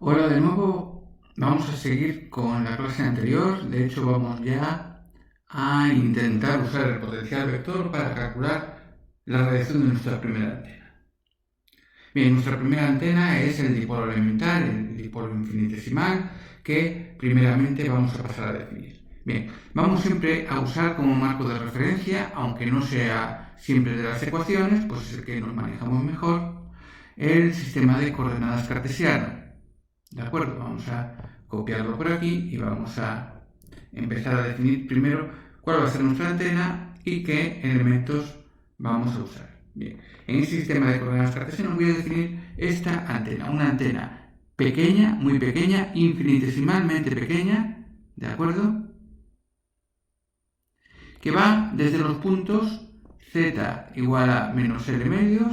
Hola de nuevo, vamos a seguir con la clase anterior. De hecho, vamos ya a intentar usar el potencial vector para calcular la radiación de nuestra primera antena. Bien, nuestra primera antena es el dipolo elemental, el dipolo infinitesimal, que primeramente vamos a pasar a definir. Bien, vamos siempre a usar como marco de referencia, aunque no sea siempre de las ecuaciones, pues es el que nos manejamos mejor, el sistema de coordenadas cartesiano. ¿De acuerdo? Vamos a copiarlo por aquí y vamos a empezar a definir primero cuál va a ser nuestra antena y qué elementos vamos a usar. Bien, en este sistema de coordenadas cartesianas voy a definir esta antena, una antena pequeña, muy pequeña, infinitesimalmente pequeña, ¿de acuerdo? Que va desde los puntos z igual a menos L medios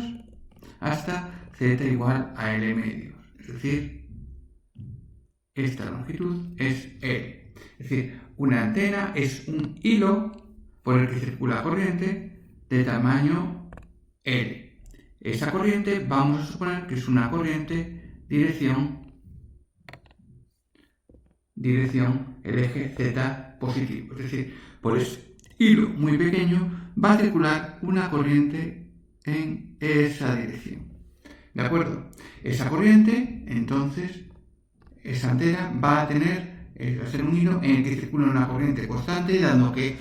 hasta z igual a L medios, es decir, esta longitud es L. Es decir, una antena es un hilo por el que circula corriente de tamaño L. Esa corriente vamos a suponer que es una corriente dirección el eje Z positivo. Es decir, por ese hilo muy pequeño va a circular una corriente en esa dirección. ¿De acuerdo? Esa corriente, entonces, esa antena va a ser un hilo en el que circula una corriente constante, dado que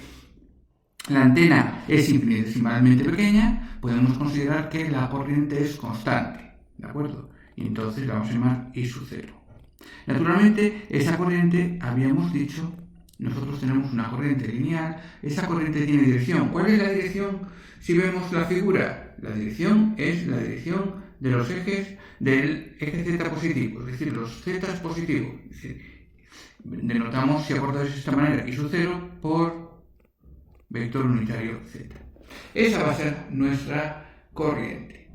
la antena es infinitesimalmente pequeña, podemos considerar que la corriente es constante, ¿de acuerdo? Y entonces la vamos a llamar I sub 0. Naturalmente, esa corriente, habíamos dicho, nosotros tenemos una corriente lineal, esa corriente tiene dirección. ¿Cuál es la dirección si vemos la figura? La dirección es la dirección de los ejes del eje Z positivo, es decir, los Z positivos. Es decir, denotamos, si acordáis de esta manera, I sub 0 por vector unitario Z. Esa va a ser nuestra corriente.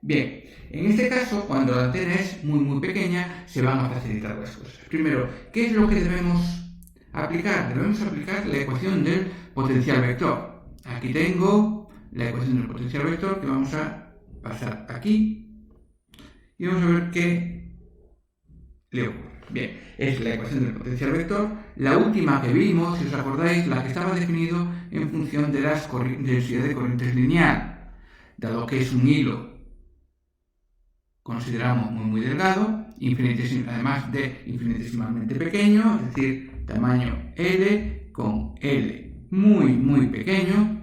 Bien, en este caso, cuando la antena es muy pequeña, se van a facilitar las cosas. Primero, ¿qué es lo que debemos aplicar? Debemos aplicar la ecuación del potencial vector. Aquí tengo la ecuación del potencial vector que vamos a pasar aquí y vamos a ver qué le ocurre. Bien, es la ecuación del potencial vector, la última que vimos, si os acordáis, la que estaba definido en función de la densidad de corrientes lineal, dado que es un hilo consideramos muy delgado, además de infinitesimalmente pequeño, es decir, tamaño L con L muy pequeño.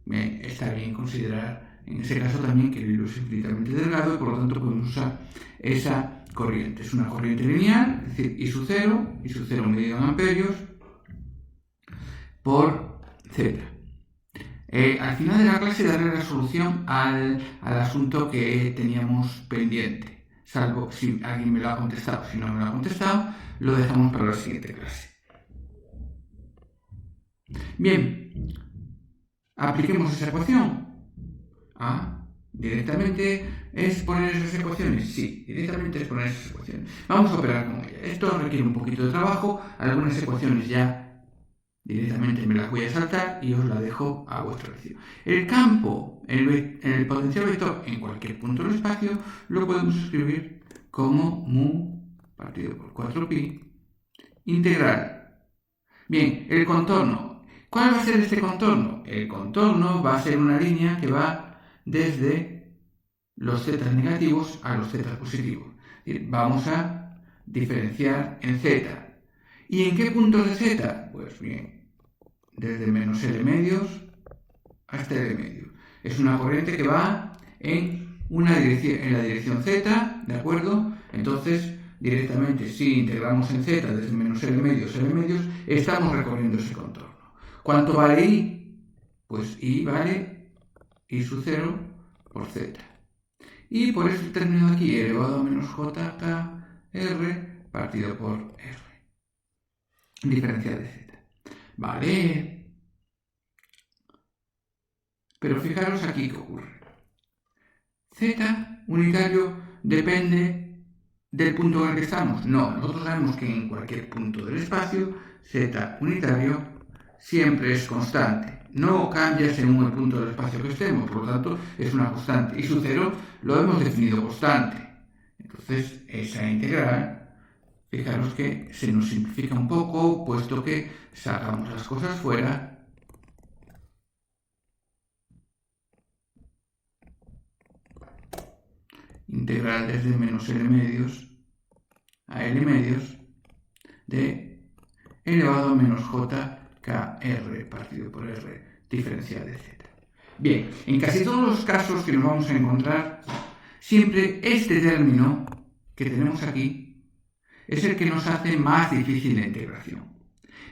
Está bien considerar en ese caso también que el hilo es infinitamente delgado y por lo tanto podemos usar esa corriente. Es una corriente lineal, es decir, I sub 0 medido en amperios por Z. Al final de la clase daré la solución al asunto que teníamos pendiente, salvo si alguien me lo ha contestado. Si no me lo ha contestado, lo dejamos para la siguiente clase. Bien, apliquemos esa ecuación. ¿Directamente es poner esas ecuaciones? Sí, directamente es poner esas ecuaciones. Vamos a operar con ellas. Esto requiere un poquito de trabajo, algunas ecuaciones ya directamente me las voy a saltar y os la dejo a vuestra elección. El campo, el potencial vector en cualquier punto del espacio, lo podemos escribir como mu partido por 4pi integral. Bien, el contorno. ¿Cuál va a ser este contorno? El contorno va a ser una línea que va desde los z negativos a los z positivos. Es decir, vamos a diferenciar en z. ¿Y en qué puntos de z? Pues bien, desde menos L medios hasta L medios. Es una corriente que va en la dirección z, ¿de acuerdo? Entonces, directamente, si integramos en z desde menos L medios, estamos recorriendo ese contorno. ¿Cuánto vale I? Pues I vale I sub 0 por z. Y por este término de aquí, elevado a menos JKR partido por R. Diferencial de z. Vale. Pero fijaros aquí qué ocurre. Z unitario depende del punto en el que estamos. No, nosotros sabemos que en cualquier punto del espacio, Z unitario siempre es constante. No cambia según el punto del espacio que estemos, por lo tanto es una constante. I sub 0 lo hemos definido constante. Entonces, esa integral, fijaros que se nos simplifica un poco, puesto que sacamos las cosas fuera. Integral desde menos L medios a L medios de elevado a menos j kr partido por r diferencial de z. Bien, en casi todos los casos que nos vamos a encontrar, siempre este término que tenemos aquí es el que nos hace más difícil la integración.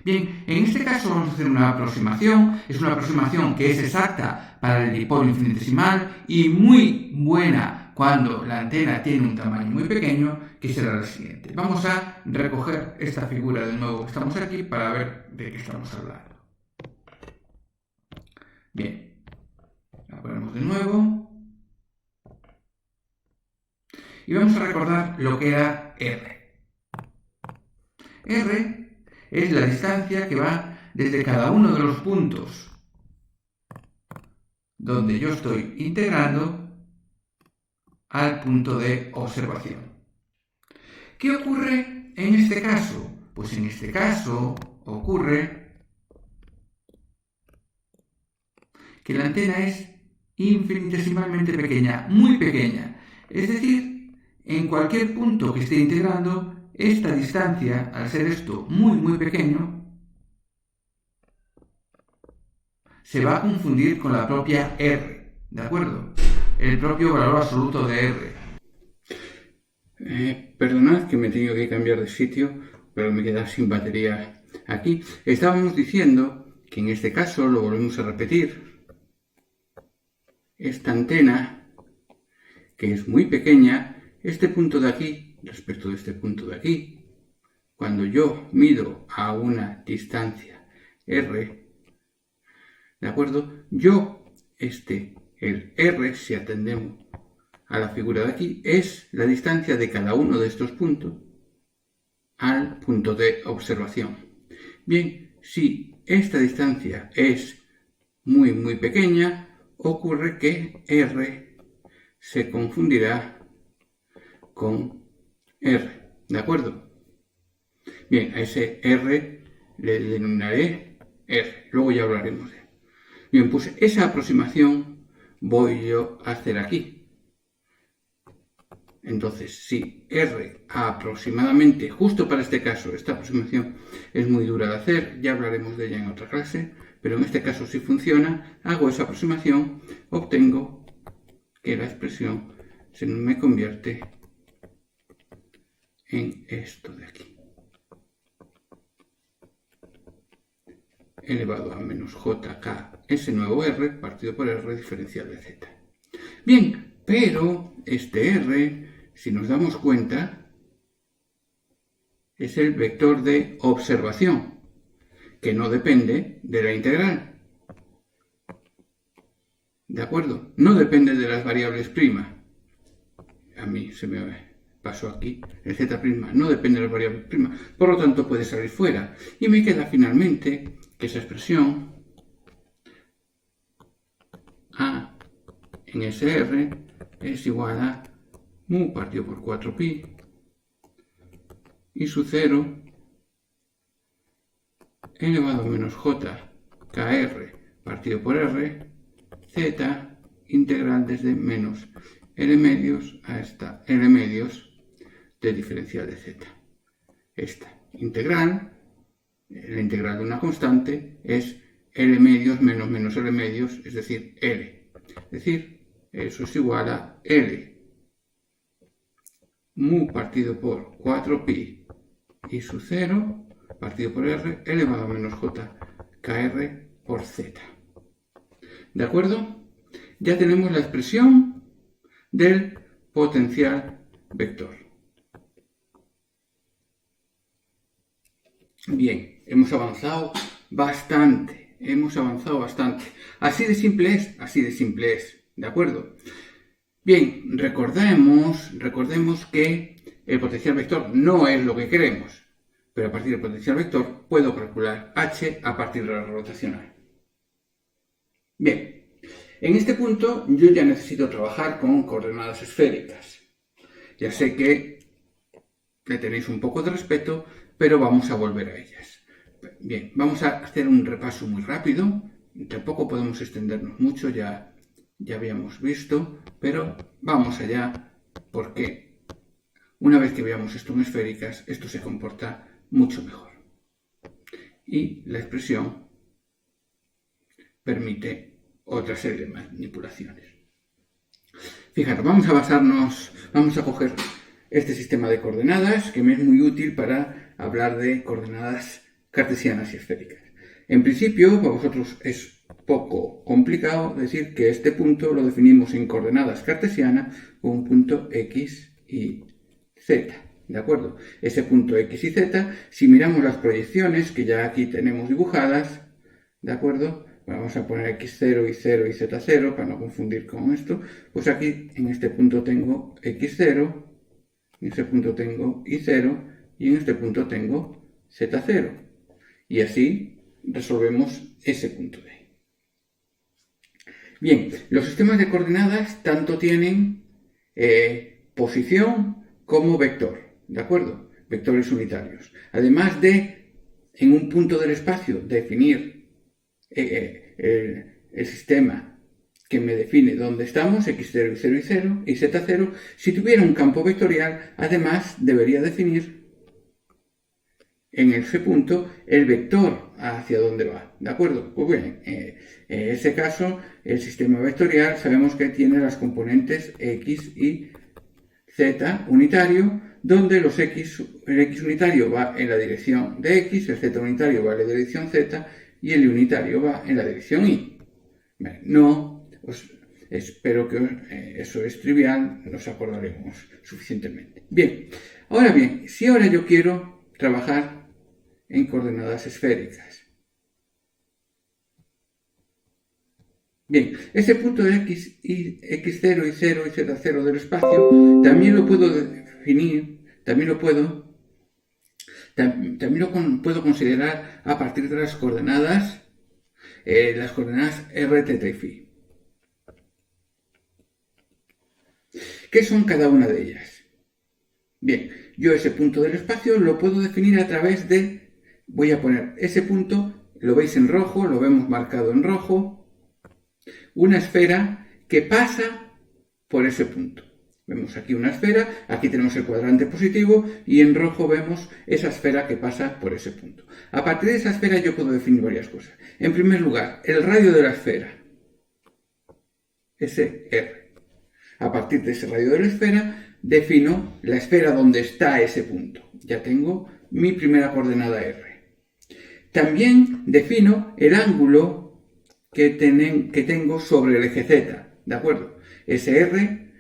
Bien, en este caso vamos a hacer una aproximación, es una aproximación que es exacta para el dipolo infinitesimal y muy buena cuando la antena tiene un tamaño muy pequeño, que será la siguiente. Vamos a recoger esta figura de nuevo que estamos aquí para ver de qué estamos hablando. Bien, la ponemos de nuevo y vamos a recordar lo que era R. R es la distancia que va desde cada uno de los puntos donde yo estoy integrando al punto de observación. ¿Qué ocurre en este caso? Pues en este caso ocurre que la antena es infinitesimalmente pequeña, muy pequeña. Es decir, en cualquier punto que esté integrando, esta distancia, al ser esto muy pequeño, se va a confundir con la propia R, ¿de acuerdo? El propio valor absoluto de R. Perdonad que me he tenido que cambiar de sitio, pero me queda sin batería aquí. Estábamos diciendo que en este caso, lo volvemos a repetir, esta antena, que es muy pequeña, este punto de aquí, respecto de este punto de aquí, cuando yo mido a una distancia R, ¿de acuerdo? El R, si atendemos a la figura de aquí, es la distancia de cada uno de estos puntos al punto de observación. Bien, si esta distancia es muy pequeña, ocurre que R se confundirá con R, ¿de acuerdo? Bien, a ese R le denominaré R, luego ya hablaremos de él. Bien, pues esa aproximación voy yo a hacer aquí. Entonces, si R aproximadamente, justo para este caso, esta aproximación es muy dura de hacer, ya hablaremos de ella en otra clase, pero en este caso si funciona, hago esa aproximación, obtengo que la expresión se me convierte en esto de aquí. Elevado a menos jk, ese nuevo r, partido por r diferencial de z. Bien, pero este r, si nos damos cuenta, es el vector de observación, que no depende de la integral. ¿De acuerdo? No depende de las variables prima. A mí se me pasó aquí el z', no depende de las variables prima. Por lo tanto, puede salir fuera. Y me queda finalmente que esa expresión A en SR es igual a mu partido por 4pi y su 0 elevado a menos j kr partido por r z integral desde menos L medios hasta L medios de diferencial de z. Esta integral, la integral de una constante, es L medios menos L medios, es decir, L. Es decir, eso es igual a L mu partido por 4pi y su 0 partido por r elevado a menos j kr por z. ¿De acuerdo? Ya tenemos la expresión del potencial vector. Bien, hemos avanzado bastante. Así de simple es, ¿de acuerdo? Bien, recordemos que el potencial vector no es lo que queremos, pero a partir del potencial vector puedo calcular h a partir de la rotacional. Bien, en este punto yo ya necesito trabajar con coordenadas esféricas. Ya sé que le tenéis un poco de respeto, pero vamos a volver a ellas. Bien, vamos a hacer un repaso muy rápido. Tampoco podemos extendernos mucho, ya habíamos visto, pero vamos allá porque una vez que veamos esto en esféricas, esto se comporta mucho mejor. Y la expresión permite otra serie de manipulaciones. Fijaros, vamos a coger este sistema de coordenadas que me es muy útil para hablar de coordenadas cartesianas y esféricas. En principio, para vosotros es poco complicado decir que este punto lo definimos en coordenadas cartesianas con un punto X y Z. ¿De acuerdo? Ese punto X y Z, si miramos las proyecciones que ya aquí tenemos dibujadas, ¿de acuerdo? Vamos a poner x0 y 0 y z0 para no confundir con esto. Pues aquí en este punto tengo x0, en este punto tengo y0 y en este punto tengo z0. Y así resolvemos ese punto de ahí. Bien, los sistemas de coordenadas tanto tienen posición como vector, ¿de acuerdo? Vectores unitarios. Además de, en un punto del espacio, definir el sistema que me define dónde estamos, x0 y 0 y 0 y z0, si tuviera un campo vectorial, además debería definir en ese punto el vector hacia dónde va, ¿de acuerdo? Pues bien, en ese caso, el sistema vectorial sabemos que tiene las componentes x y z unitario, donde el x unitario va en la dirección de x, el z unitario va en la dirección z y el unitario va en la dirección y. No, espero que eso es trivial, nos acordaremos suficientemente. Bien, si ahora yo quiero trabajar en coordenadas esféricas. Bien, ese punto de x0 y 0 y z0 del espacio también lo puedo definir, también lo puedo considerar a partir de las coordenadas r, θ y φ. ¿Qué son cada una de ellas? Bien, yo ese punto del espacio lo puedo definir a través de, voy a poner ese punto, lo veis en rojo, lo vemos marcado en rojo, una esfera que pasa por ese punto. Vemos aquí una esfera, aquí tenemos el cuadrante positivo y en rojo vemos esa esfera que pasa por ese punto. A partir de esa esfera yo puedo definir varias cosas. En primer lugar, el radio de la esfera, ese R. A partir de ese radio de la esfera defino la esfera donde está ese punto. Ya tengo mi primera coordenada R. También defino el ángulo que tengo sobre el eje Z, ¿de acuerdo? Ese R,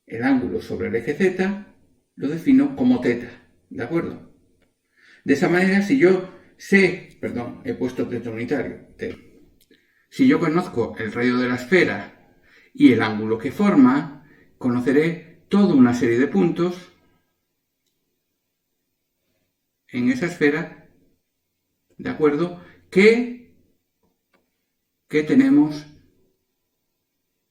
el ángulo sobre el eje Z, lo defino como θ, ¿de acuerdo? De esa manera, si yo sé, he puesto θ unitario, si yo conozco el radio de la esfera y el ángulo que forma, conoceré toda una serie de puntos en esa esfera, ¿de acuerdo? Que tenemos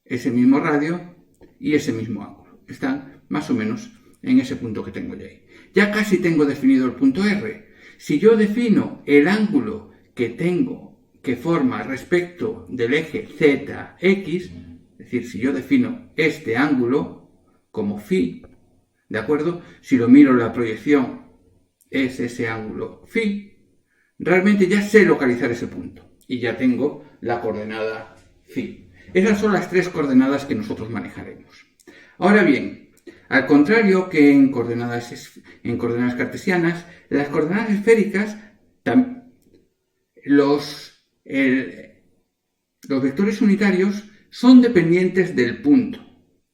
ese mismo radio y ese mismo ángulo. Están más o menos en ese punto que tengo ya ahí. Ya casi tengo definido el punto R. Si yo defino el ángulo que tengo que forma respecto del eje ZX, es decir, si yo defino este ángulo como φ, ¿de acuerdo? Si lo miro en la proyección es ese ángulo φ, realmente ya sé localizar ese punto y ya tengo la coordenada φ. Esas son las tres coordenadas que nosotros manejaremos. Ahora bien, al contrario que en coordenadas cartesianas, las coordenadas esféricas, los vectores unitarios son dependientes del punto.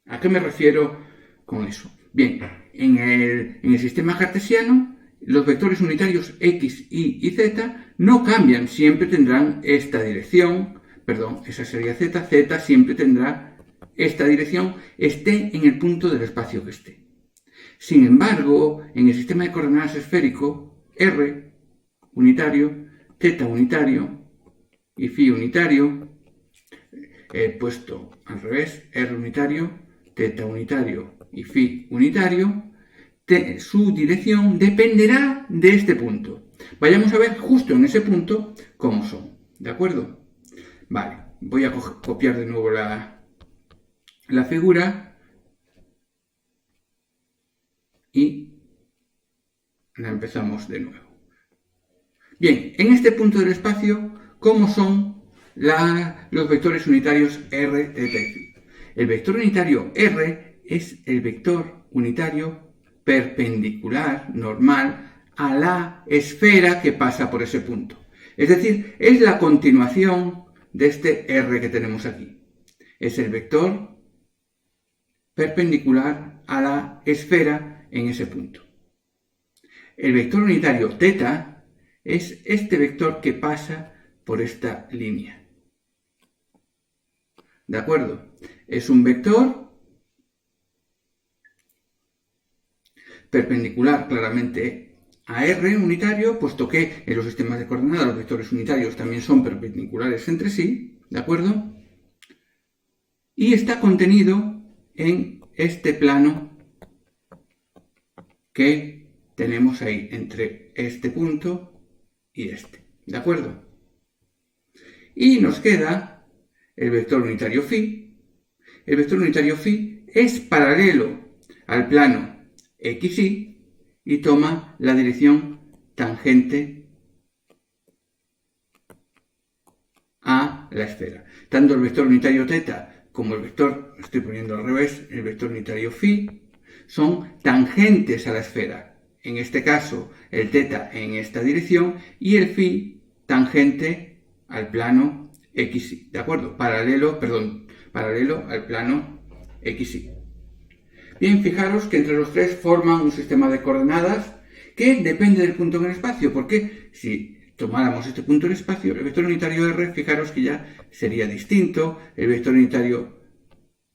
¿A qué me refiero con eso? Bien, en el sistema cartesiano, los vectores unitarios x, y y z no cambian, siempre tendrán esta dirección, esa sería z, z siempre tendrá esta dirección, esté en el punto del espacio que esté. Sin embargo, en el sistema de coordenadas esférico, r unitario, z unitario y φ unitario, he puesto al revés, r unitario, θ unitario y phi unitario, su dirección dependerá de este punto. Vayamos a ver justo en ese punto cómo son, ¿de acuerdo? Vale, voy a copiar de nuevo la figura y la empezamos de nuevo. Bien, en este punto del espacio, ¿cómo son los vectores unitarios r, θ y phi? El vector unitario r es el vector unitario perpendicular, normal, a la esfera que pasa por ese punto. Es decir, es la continuación de este r que tenemos aquí. Es el vector perpendicular a la esfera en ese punto. El vector unitario θ es este vector que pasa por esta línea. ¿De acuerdo? Es un vector perpendicular claramente a R unitario, puesto que en los sistemas de coordenadas los vectores unitarios también son perpendiculares entre sí, ¿de acuerdo? Y está contenido en este plano que tenemos ahí, entre este punto y este, ¿de acuerdo? Y nos queda el vector unitario phi. El vector unitario phi es paralelo al plano xy y toma la dirección tangente a la esfera. Tanto el vector unitario θ como el vector, estoy poniendo al revés, el vector unitario phi, son tangentes a la esfera. En este caso, el θ en esta dirección y el phi tangente al plano xy, ¿de acuerdo? Paralelo al plano xy. Bien, fijaros que entre los tres forman un sistema de coordenadas que depende del punto en el espacio, porque si tomáramos este punto en el espacio, el vector unitario r, fijaros que ya sería distinto, el vector unitario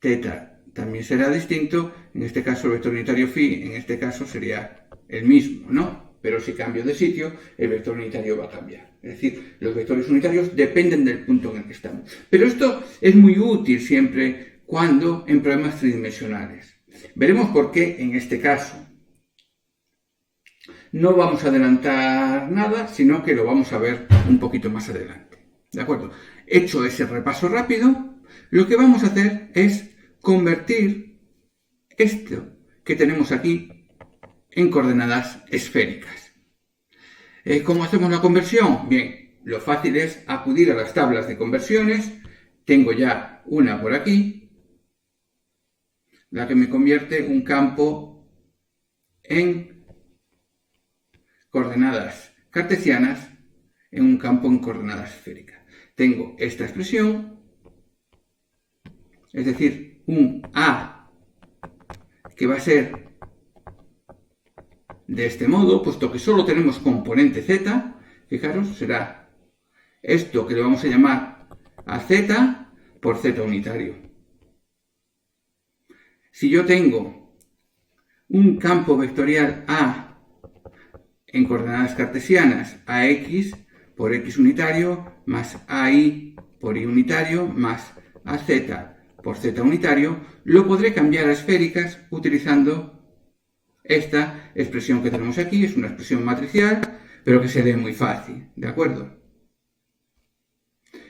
θ también será distinto, en este caso el vector unitario phi, en este caso sería el mismo, ¿no? Pero si cambio de sitio, el vector unitario va a cambiar. Es decir, los vectores unitarios dependen del punto en el que estamos. Pero esto es muy útil siempre cuando en problemas tridimensionales. Veremos por qué en este caso. No vamos a adelantar nada, sino que lo vamos a ver un poquito más adelante. ¿De acuerdo? Hecho ese repaso rápido, lo que vamos a hacer es convertir esto que tenemos aquí en coordenadas esféricas. ¿Cómo hacemos la conversión? Bien, lo fácil es acudir a las tablas de conversiones. Tengo ya una por aquí, la que me convierte un campo en coordenadas cartesianas en un campo en coordenadas esféricas. Tengo esta expresión, es decir, un A que va a ser de este modo, puesto que solo tenemos componente z, fijaros, será esto que le vamos a llamar a z por z unitario. Si yo tengo un campo vectorial A en coordenadas cartesianas, AX por X unitario, más AI por Y unitario, más AZ por Z unitario, lo podré cambiar a esféricas utilizando esta expresión que tenemos aquí. Es una expresión matricial, pero que se lee muy fácil, ¿de acuerdo?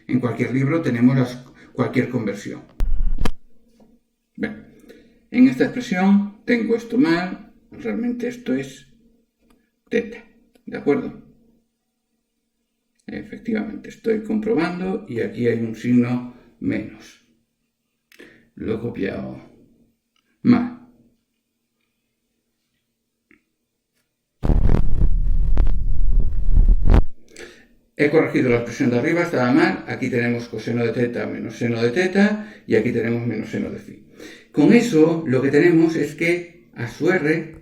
En cualquier libro tenemos cualquier conversión. Bien, en esta expresión tengo esto mal, realmente esto es θ, ¿de acuerdo? Efectivamente, estoy comprobando y aquí hay un signo menos. Lo he copiado mal. He corregido la expresión de arriba, estaba mal. Aquí tenemos coseno de θ menos seno de θ y aquí tenemos menos seno de phi. Con eso lo que tenemos es que a su r,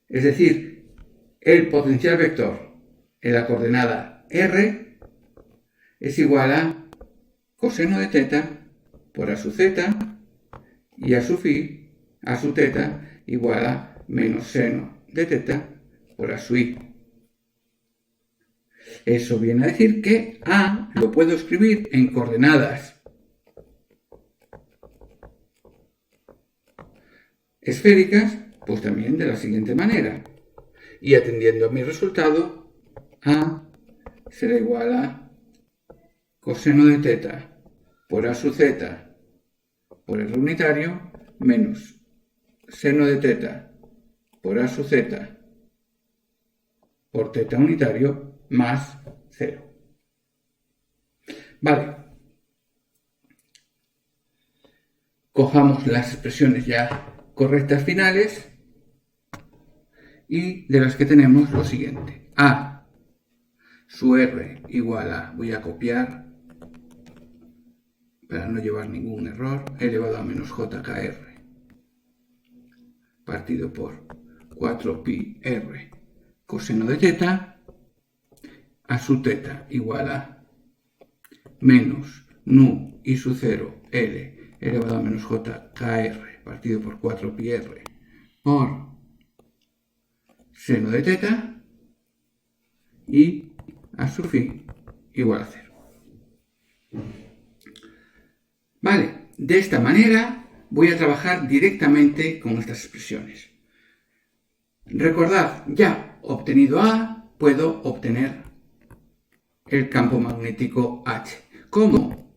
es decir, el potencial vector en la coordenada r es igual a coseno de θ por a su z y a su phi, a su θ, igual a menos seno de θ por a su y. Eso viene a decir que a lo puedo escribir en coordenadas esféricas, pues también de la siguiente manera. Y atendiendo a mi resultado, A será igual a coseno de teta por A sub z por R unitario menos seno de teta por A sub z por teta unitario más 0. Vale. Cojamos las expresiones ya correctas finales y de las que tenemos lo siguiente. A su R igual a, voy a copiar para no llevar ningún error, elevado a menos JKR partido por 4pi R coseno de teta, a su teta igual a menos nu i sub 0 L elevado a menos JKR partido por 4pi R por seno de teta y a su phi igual a 0. Vale, de esta manera voy a trabajar directamente con estas expresiones. Recordad, ya obtenido A, puedo obtener el campo magnético H como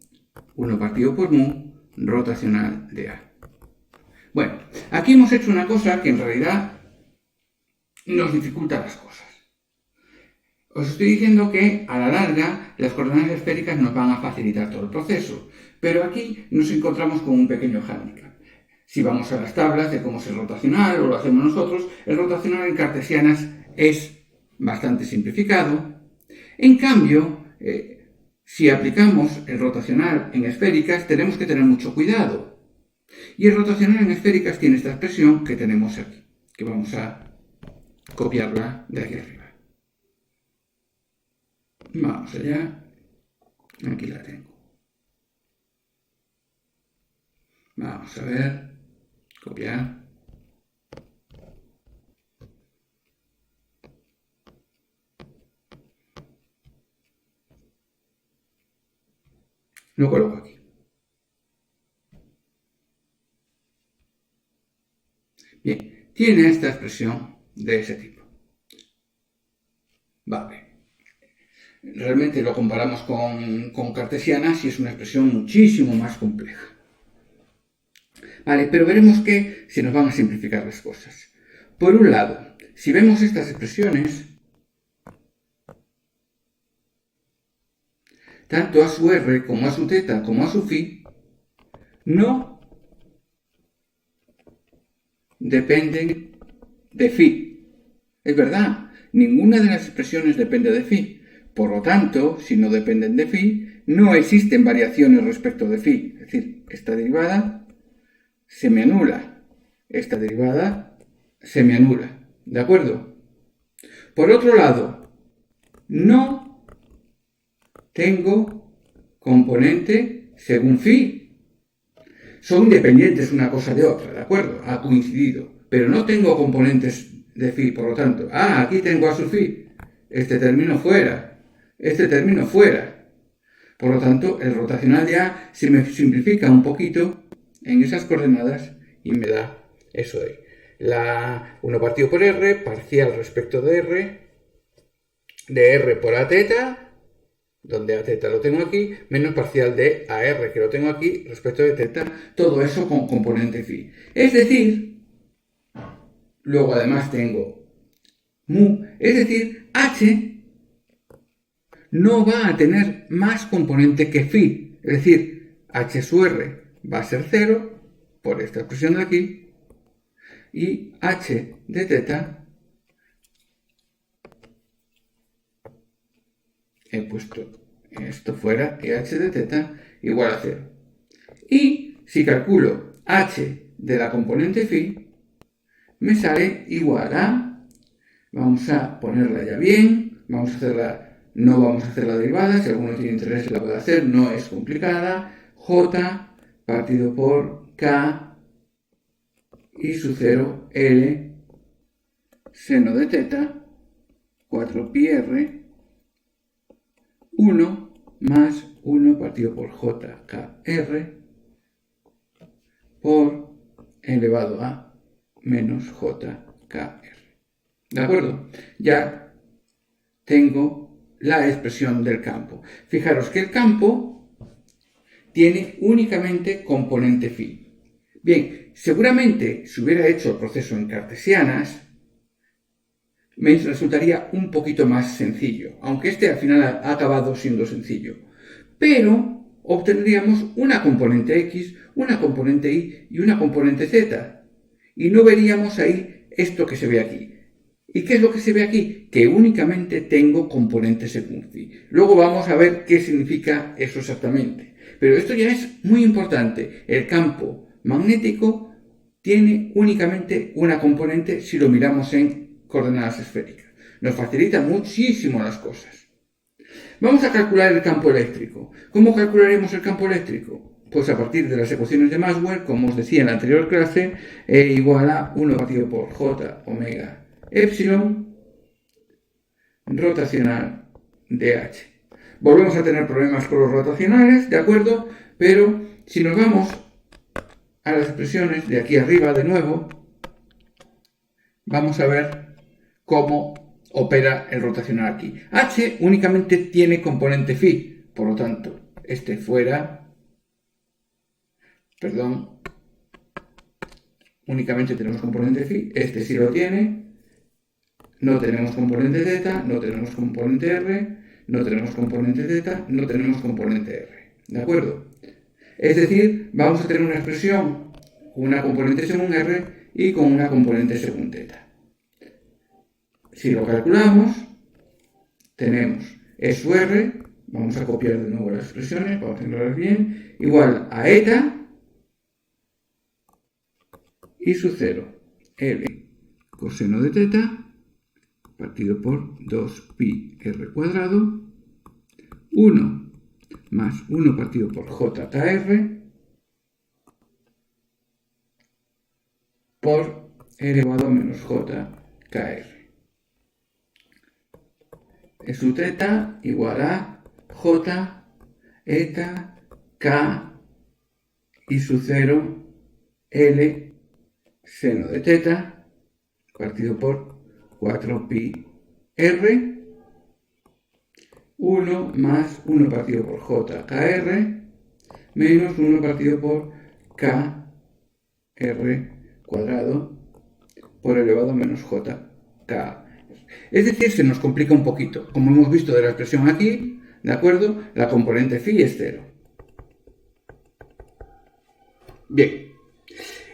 1 partido por mu rotacional de A. Bueno, aquí hemos hecho una cosa que en realidad nos dificulta las cosas. Os estoy diciendo que a la larga las coordenadas esféricas nos van a facilitar todo el proceso, pero aquí nos encontramos con un pequeño hándicap. Si vamos a las tablas de cómo es el rotacional o lo hacemos nosotros, el rotacional en cartesianas es bastante simplificado. En cambio, si aplicamos el rotacional en esféricas, tenemos que tener mucho cuidado. Y el rotacional en esféricas tiene esta expresión que tenemos aquí, que vamos a copiarla de aquí arriba. Vamos allá. Aquí la tengo. Vamos a ver. Copiar. Lo coloco aquí. Bien, tiene esta expresión de ese tipo. Vale. Realmente lo comparamos con cartesianas y es una expresión muchísimo más compleja. Vale, pero veremos que se nos van a simplificar las cosas. Por un lado, si vemos estas expresiones, tanto a su r como a su teta como a su phi no dependen de phi. Es verdad, ninguna de las expresiones depende de phi. Por lo tanto, si no dependen de phi, no existen variaciones respecto de phi. Es decir, esta derivada se me anula. Esta derivada se me anula. ¿De acuerdo? Por otro lado, no tengo componente según phi. Son independientes una cosa de otra, ¿de acuerdo? Ha coincidido. Pero no tengo componentes de phi, por lo tanto. Aquí tengo a su phi. Este término fuera. Este término fuera. Por lo tanto, el rotacional de A se me simplifica un poquito en esas coordenadas y me da eso de ahí. La 1 partido por R, parcial respecto de R por A teta, donde A teta lo tengo aquí, menos parcial de AR, que lo tengo aquí, respecto de teta, todo eso con componente phi. Es decir, luego además tengo mu, es decir, H no va a tener más componente que phi, es decir, H sub R va a ser 0 por esta expresión de aquí y H de teta he puesto esto fuera y H de teta igual a 0. Y si calculo H de la componente phi, me sale igual a, vamos a ponerla ya bien, vamos a hacerla. No vamos a hacer la derivada, si alguno tiene interés la puede hacer, no es complicada. J partido por K y su 0 L seno de teta 4pi R 1 más 1 partido por JKR por elevado a menos JKR. ¿De acuerdo? Ya tengo la expresión del campo. Fijaros que el campo tiene únicamente componente phi. Bien, seguramente si hubiera hecho el proceso en cartesianas, me resultaría un poquito más sencillo, aunque este al final ha acabado siendo sencillo. Pero obtendríamos una componente X, una componente Y y una componente Z. Y no veríamos ahí esto que se ve aquí. ¿Y qué es lo que se ve aquí? Que únicamente tengo componentes según phi. Luego vamos a ver qué significa eso exactamente. Pero esto ya es muy importante. El campo magnético tiene únicamente una componente si lo miramos en coordenadas esféricas. Nos facilita muchísimo las cosas. Vamos a calcular el campo eléctrico. ¿Cómo calcularemos el campo eléctrico? Pues a partir de las ecuaciones de Maxwell, como os decía en la anterior clase, E igual a 1 partido por J omega epsilon rotacional dH. Volvemos a tener problemas con los rotacionales, ¿de acuerdo? Pero si nos vamos a las expresiones de aquí arriba de nuevo, vamos a ver cómo opera el rotacional aquí. H únicamente tiene componente phi, por lo tanto, este fuera, únicamente tenemos componente phi, este sí lo tiene, no tenemos componente θ, no tenemos componente r, no tenemos componente θ, no tenemos componente r, ¿de acuerdo? Es decir, vamos a tener una expresión con una componente según r y con una componente según θ. Si lo calculamos, tenemos E sub r, vamos a copiar de nuevo las expresiones para tenerlas bien, igual a eta y sub 0, L coseno de θ partido por 2pi r cuadrado, 1 más 1 partido por JKR por e elevado a menos JKR. E sub θ igual a J, eta, K y sub 0, L seno de θ partido por 4pi r, 1 más 1 partido por JKR menos 1 partido por KR cuadrado por elevado a menos JK. Es decir, se nos complica un poquito. Como hemos visto de la expresión aquí, ¿de acuerdo? La componente phi es 0. Bien.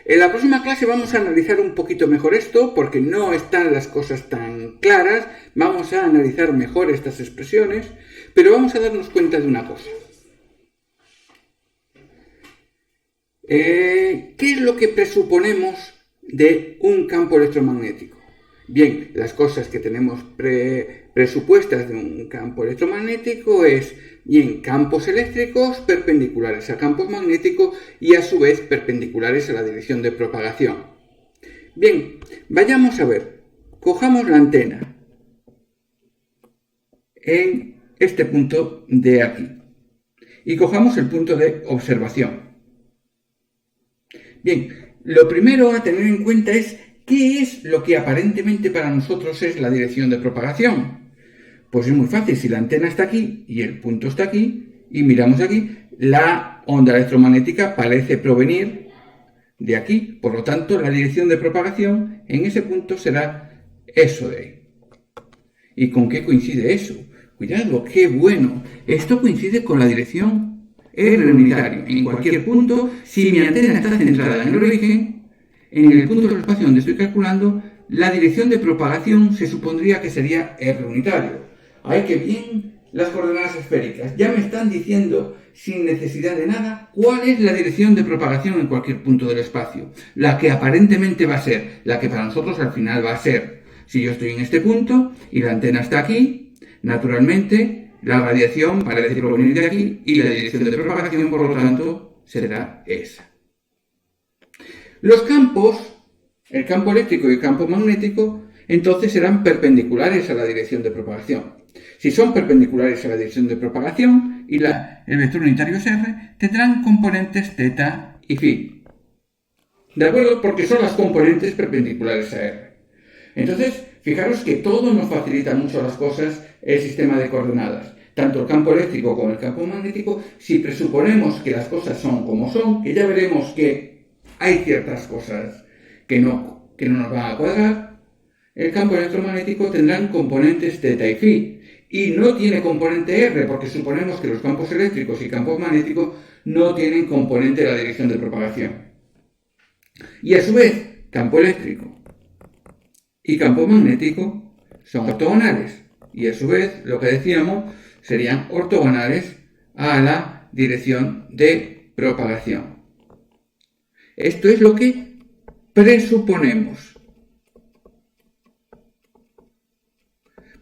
En la próxima clase vamos a analizar un poquito mejor esto, porque no están las cosas tan claras. Vamos a analizar mejor estas expresiones, pero vamos a darnos cuenta de una cosa. ¿Qué es lo que presuponemos de un campo electromagnético? Bien, las cosas que tenemos presupuestas de un campo electromagnético es, bien, campos eléctricos perpendiculares a campos magnéticos y a su vez perpendiculares a la dirección de propagación. Bien, vayamos a ver, cojamos la antena en este punto de aquí y cojamos el punto de observación. Bien, lo primero a tener en cuenta es ¿qué es lo que aparentemente para nosotros es la dirección de propagación? Pues es muy fácil, si la antena está aquí y el punto está aquí y miramos aquí, la onda electromagnética parece provenir de aquí, por lo tanto la dirección de propagación en ese punto será eso de ahí. ¿Y con qué coincide eso? Cuidado, qué bueno, esto coincide con la dirección R unitario. En cualquier punto, si mi antena está centrada en el origen, en el punto del espacio donde estoy calculando, la dirección de propagación se supondría que sería R unitario. ¡Ay, qué bien! Las coordenadas esféricas ya me están diciendo, sin necesidad de nada, cuál es la dirección de propagación en cualquier punto del espacio. La que aparentemente va a ser, la que para nosotros al final va a ser. Si yo estoy en este punto y la antena está aquí, naturalmente la radiación parece provenir de aquí y la dirección de propagación, por lo tanto, será esa. Los campos, el campo eléctrico y el campo magnético, entonces serán perpendiculares a la dirección de propagación. Si son perpendiculares a la dirección de propagación y el vector unitario es R, tendrán componentes θ y φ. ¿De acuerdo? Porque son las componentes perpendiculares a R. Entonces, fijaros que todo nos facilita mucho las cosas el sistema de coordenadas. Tanto el campo eléctrico como el campo magnético, si presuponemos que las cosas son como son, que ya veremos que hay ciertas cosas que no nos van a cuadrar, el campo electromagnético tendrán componentes θ y φ. Y no tiene componente R, porque suponemos que los campos eléctricos y campos magnéticos no tienen componente de la dirección de propagación. Y a su vez, campo eléctrico y campo magnético son ortogonales. Y a su vez, lo que decíamos, serían ortogonales a la dirección de propagación. Esto es lo que presuponemos.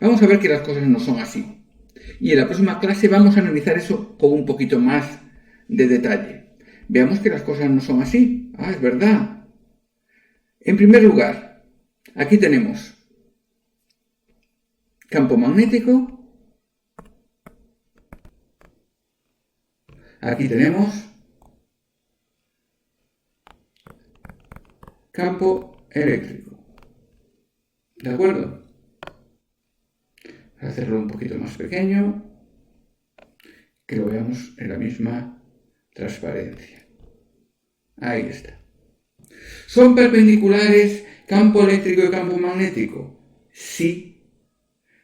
Vamos a ver que las cosas no son así. Y en la próxima clase vamos a analizar eso con un poquito más de detalle. Veamos que las cosas no son así. Ah, es verdad. En primer lugar, aquí tenemos campo magnético. Aquí tenemos campo eléctrico. ¿De acuerdo? Voy a hacerlo un poquito más pequeño, que lo veamos en la misma transparencia. Ahí está. ¿Son perpendiculares campo eléctrico y campo magnético? Sí.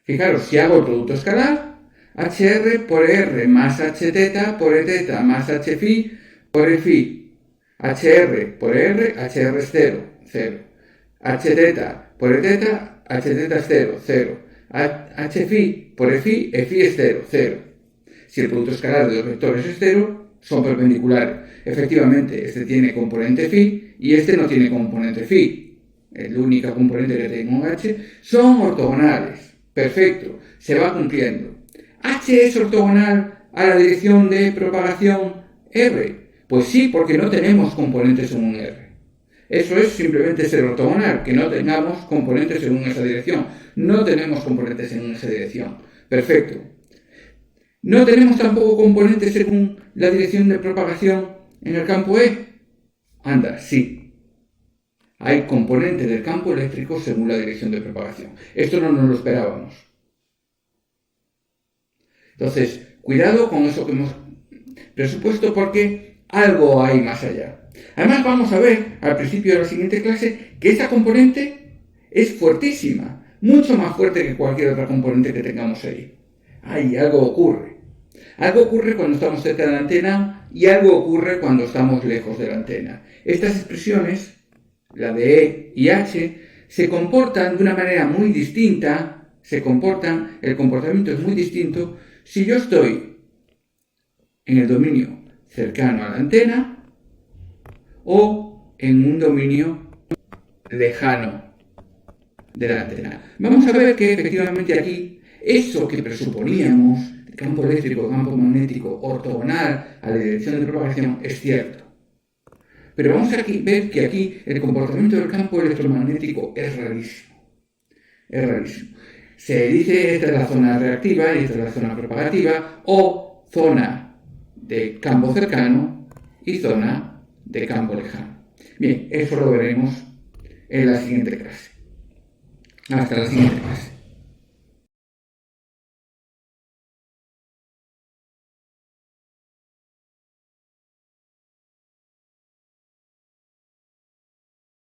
Fijaros, si hago el producto escalar, HR por R más Hθ por Eθ más Hφ por Eφ. HR por R, HR es 0, 0. Hθ por Eθ, Hθ es 0, 0. Hφ por Eφ, Eφ es 0, 0. Si el producto escalar de los vectores es 0, son perpendiculares. Efectivamente, este tiene componente Φ y este no tiene componente Φ. El único componente que tengo en H son ortogonales. Perfecto, se va cumpliendo. ¿H es ortogonal a la dirección de propagación R? Pues sí, porque no tenemos componentes en un R. Eso es simplemente ser ortogonal, que no tengamos componentes según esa dirección. No tenemos componentes en esa dirección. Perfecto. ¿No tenemos tampoco componentes según la dirección de propagación en el campo E? Anda, sí. Hay componentes del campo eléctrico según la dirección de propagación. Esto no nos lo esperábamos. Entonces, cuidado con eso que hemos presupuesto porque algo hay más allá. Además, vamos a ver al principio de la siguiente clase que esta componente es fuertísima, mucho más fuerte que cualquier otra componente que tengamos ahí. Ahí algo ocurre. Algo ocurre cuando estamos cerca de la antena y algo ocurre cuando estamos lejos de la antena. Estas expresiones, la de E y H, se comportan de una manera muy distinta, el comportamiento es muy distinto si yo estoy en el dominio cercano a la antena o en un dominio lejano de la antena. Vamos a ver que efectivamente aquí eso que presuponíamos, el campo eléctrico, campo magnético, ortogonal a la dirección de propagación, es cierto. Pero vamos a ver que aquí el comportamiento del campo electromagnético es rarísimo. Es rarísimo. Se dice esta es la zona reactiva y esta es la zona propagativa o zona de campo cercano y zona de campo lejano. Bien, eso lo veremos en la siguiente clase. Hasta la siguiente clase.